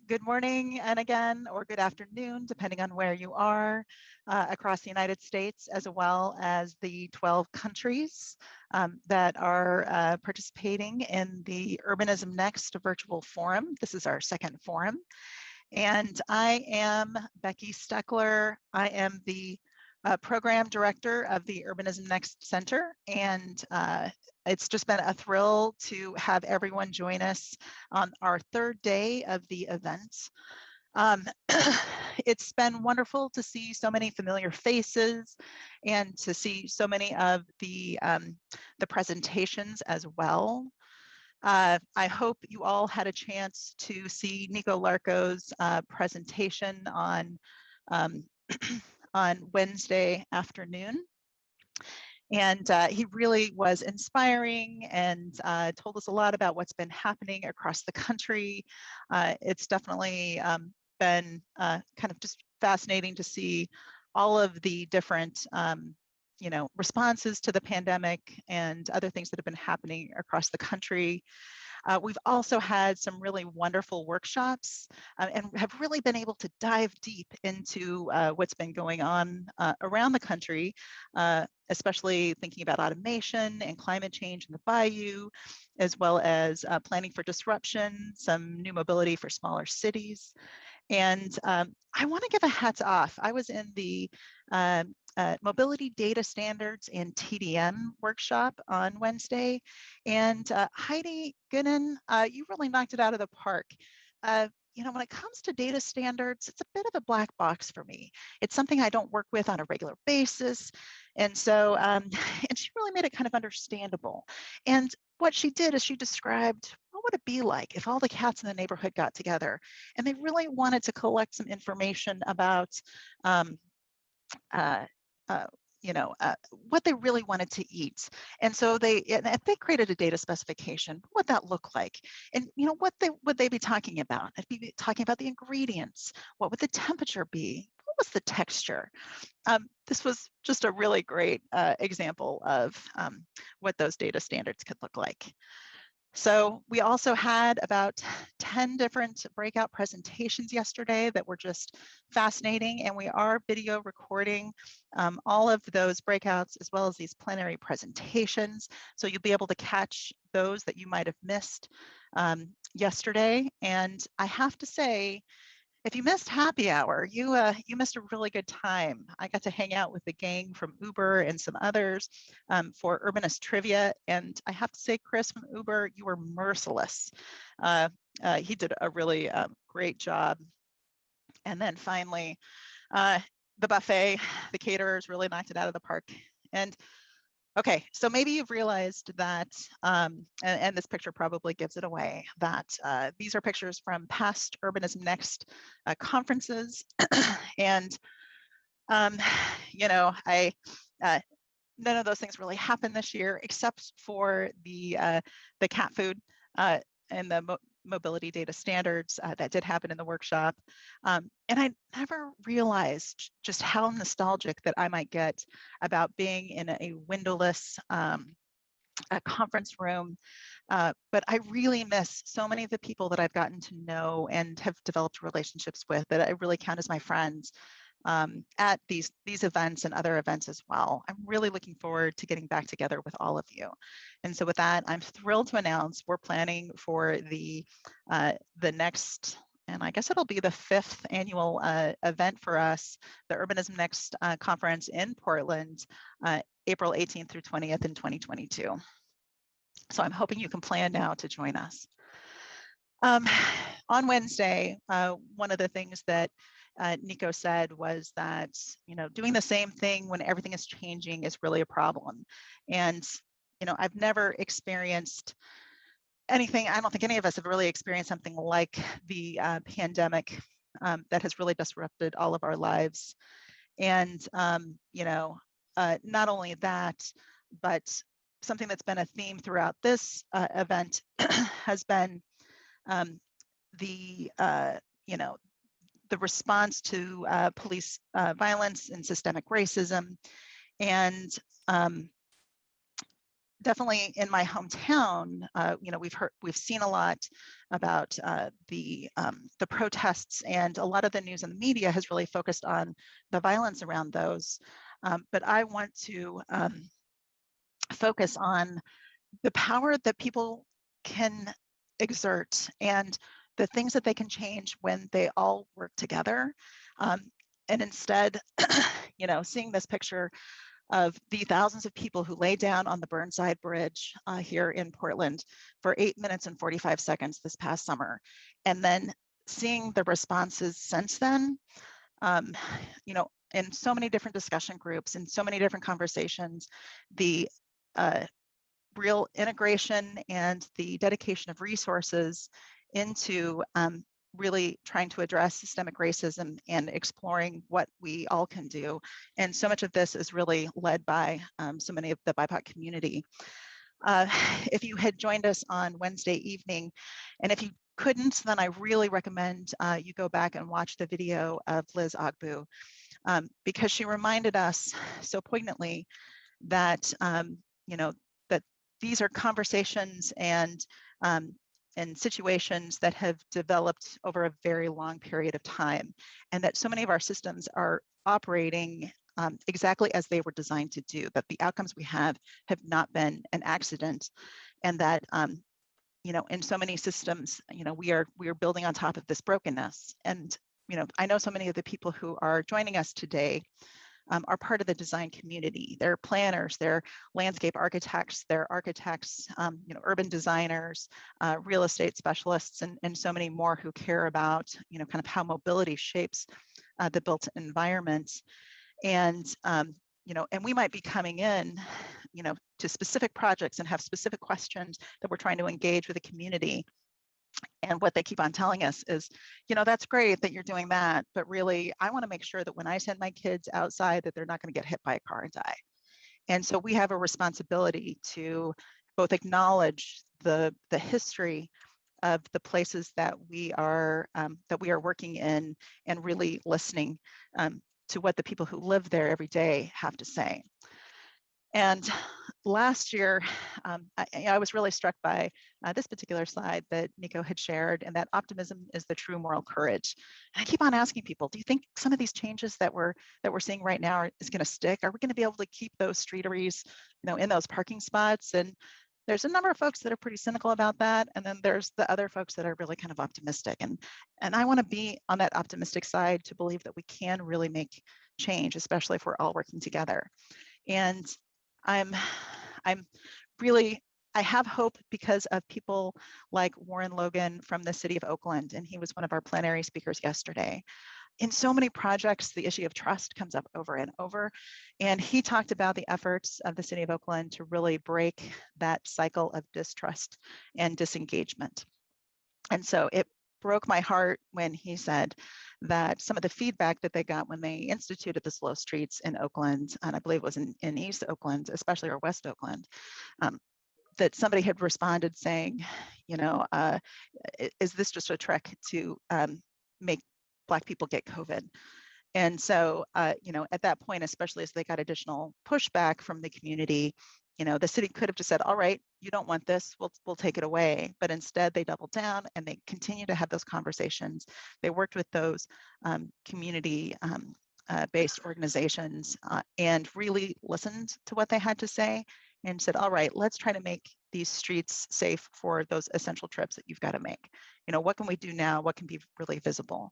Good morning and again, or good afternoon, depending on where you are across the United States, as well as the 12 countries that are participating in the Urbanism Next Virtual Forum. This is our second forum. And I am Becky Steckler. I am the program director of the Urbanism Next Center, and it's just been a thrill to have everyone join us on our third day of the event. It's been wonderful to see so many familiar faces and to see so many of the presentations as well. I hope you all had a chance to see Nico Larco's presentation on on Wednesday afternoon. And he really was inspiring and told us a lot about what's been happening across the country. It's definitely been kind of just fascinating to see all of the different responses to the pandemic and other things that have been happening across the country. We've also had some really wonderful workshops and have really been able to dive deep into what's been going on around the country, especially thinking about automation and climate change in the bayou, as well as planning for disruption, some new mobility for smaller cities. And I want to give a hats off. I was in the Mobility Data Standards and TDM workshop on Wednesday. And Heidi Gooden, you really knocked it out of the park. When it comes to data standards, it's a bit of a black box for me. It's something I don't work with on a regular basis. And so, and she really made it kind of understandable. And what she did is she described, what would it be like if all the cats in the neighborhood got together and they really wanted to collect some information about what they really wanted to eat. And so they created a data specification. What would that look like? And what would they be talking about? They'd be talking about the ingredients. What would the temperature be? What was the texture? This was just a really great example of what those data standards could look like. So we also had about 10 different breakout presentations yesterday that were just fascinating, and we are video recording all of those breakouts as well as these plenary presentations. So you'll be able to catch those that you might have missed yesterday. And I have to say, if you missed happy hour, you missed a really good time. I got to hang out with the gang from Uber and some others for Urbanist Trivia. And I have to say, Chris from Uber, you were merciless. He did a really great job. And then finally, the buffet, the caterers really knocked it out of the park. And okay, so maybe you've realized that, and this picture probably gives it away, that these are pictures from past Urbanism Next conferences. And, none of those things really happened this year, except for the cat food and the mobility data standards that did happen in the workshop. And I never realized just how nostalgic that I might get about being in a windowless a conference room. But I really miss so many of the people that I've gotten to know and have developed relationships with that I really count as my friends at these events and other events as well. I'm really looking forward to getting back together with all of you. And so with that, I'm thrilled to announce we're planning for the next, and I guess it'll be the 5th annual event for us, the Urbanism Next conference in Portland, April 18th through 20th in 2022. So I'm hoping you can plan now to join us. On Wednesday, one of the things that Nico said was that, doing the same thing when everything is changing is really a problem. And, I've never experienced anything, I don't think any of us have really experienced something like the pandemic that has really disrupted all of our lives. And, not only that, but something that's been a theme throughout this event has been the response to police violence and systemic racism. And definitely in my hometown, you know, we've seen a lot about the protests, and a lot of the news and the media has really focused on the violence around those. But I want to focus on the power that people can exert and the things that they can change when they all work together. And instead, you know, seeing this picture of the thousands of people who lay down on the Burnside Bridge here in Portland for 8 minutes and 45 seconds this past summer, and then seeing the responses since then, you know, in so many different discussion groups, in so many different conversations, the real integration and the dedication of resources into really trying to address systemic racism and exploring what we all can do. And so much of this is really led by so many of the BIPOC community. If you had joined us on Wednesday evening, and if you couldn't, then I really recommend you go back and watch the video of Liz Ogbu, because she reminded us so poignantly that, you know, that these are conversations and situations that have developed over a very long period of time, and that so many of our systems are operating exactly as they were designed to do, that the outcomes we have not been an accident, and that you know, in so many systems, you know, we are building on top of this brokenness. And you know, I know so many of the people who are joining us today are part of the design community. They're planners, they're landscape architects, they're architects, you know, urban designers, real estate specialists, and so many more who care about, you know, kind of how mobility shapes the built environment. And you know, and we might be coming in, you know, to specific projects and have specific questions that we're trying to engage with the community. And what they keep on telling us is, you know, that's great that you're doing that, but really, I want to make sure that when I send my kids outside, that they're not going to get hit by a car and die. And so we have a responsibility to both acknowledge the history of the places that we are working in, and really listening to what the people who live there every day have to say. And last year, I was really struck by this particular slide that Nico had shared, and that optimism is the true moral courage. And I keep on asking people, do you think some of these changes that we're seeing right now is going to stick? Are we going to be able to keep those streeteries, you know, in those parking spots? And there's a number of folks that are pretty cynical about that, and then there's the other folks that are really kind of optimistic. And I want to be on that optimistic side, to believe that we can really make change, especially if we're all working together. And I'm really, I have hope because of people like Warren Logan from the city of Oakland, and he was one of our plenary speakers yesterday. In so many projects, the issue of trust comes up over and over, and he talked about the efforts of the city of Oakland to really break that cycle of distrust and disengagement. And so it broke my heart when he said that some of the feedback that they got when they instituted the slow streets in Oakland, and I believe it was in East Oakland, especially, or West Oakland, that somebody had responded saying, you know, is this just a trick to make Black people get COVID? And so, you know, at that point, especially as they got additional pushback from the community, you know, the city could have just said, all right, you don't want this, we'll take it away. But instead, they doubled down and they continue to have those conversations. They worked with those community based organizations and really listened to what they had to say, and said, all right, let's try to make these streets safe for those essential trips that you've got to make. You know, what can we do now? What can be really visible?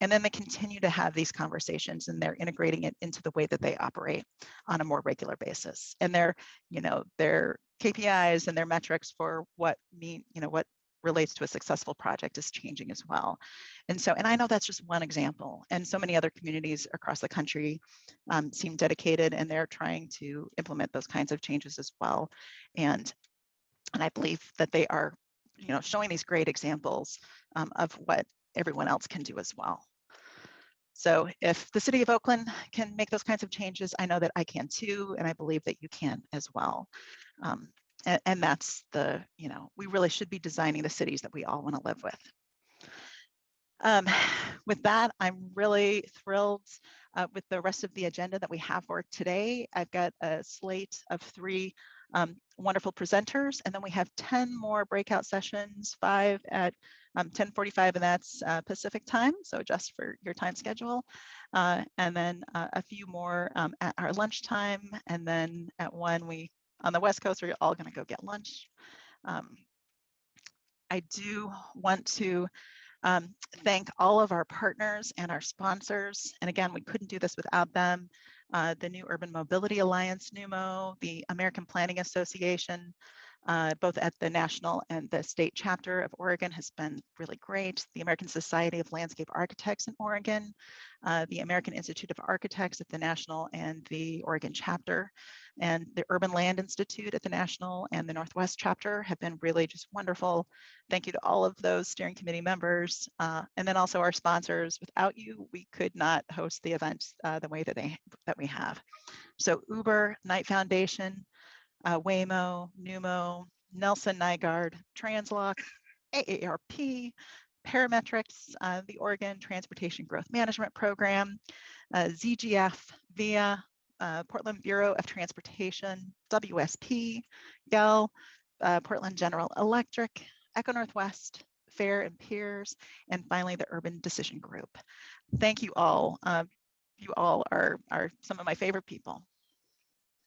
And then they continue to have these conversations, and they're integrating it into the way that they operate on a more regular basis. And their, you know, their KPIs and their metrics for what what relates to a successful project is changing as well. And so, and I know that's just one example, and so many other communities across the country seem dedicated, and they're trying to implement those kinds of changes as well. And I believe that they are, you know, showing these great examples of what everyone else can do as well. So if the city of Oakland can make those kinds of changes, I know that I can too, and I believe that you can as well. And that's the, you know, we really should be designing the cities that we all want to live with. With that, I'm really thrilled with the rest of the agenda that we have for today. I've got a slate of 3 wonderful presenters. And then we have 10 more breakout sessions, 5 at 10:45, and that's Pacific time, so adjust for your time schedule. And then a few more at our lunchtime. And then at 1, on the West Coast, we're all going to go get lunch. I do want to thank all of our partners and our sponsors. And again, we couldn't do this without them. The New Urban Mobility Alliance, NUMO, the American Planning Association, both at the national and the state chapter of Oregon has been really great. The American Society of Landscape Architects in Oregon, the American Institute of Architects at the national and the Oregon chapter, and the Urban Land Institute at the national and the Northwest chapter have been really just wonderful. Thank you to all of those steering committee members, and then also our sponsors. Without you, we could not host the event the way that we have. So Uber, Knight Foundation, Waymo, NUMO, Nelson Nygaard, Translock, AARP, Parametrics, the Oregon Transportation Growth Management Program, ZGF, VIA, Portland Bureau of Transportation, WSP, GEL, Portland General Electric, Echo Northwest, FAIR and Peers, and finally the Urban Decision Group. Thank you all. You all are some of my favorite people.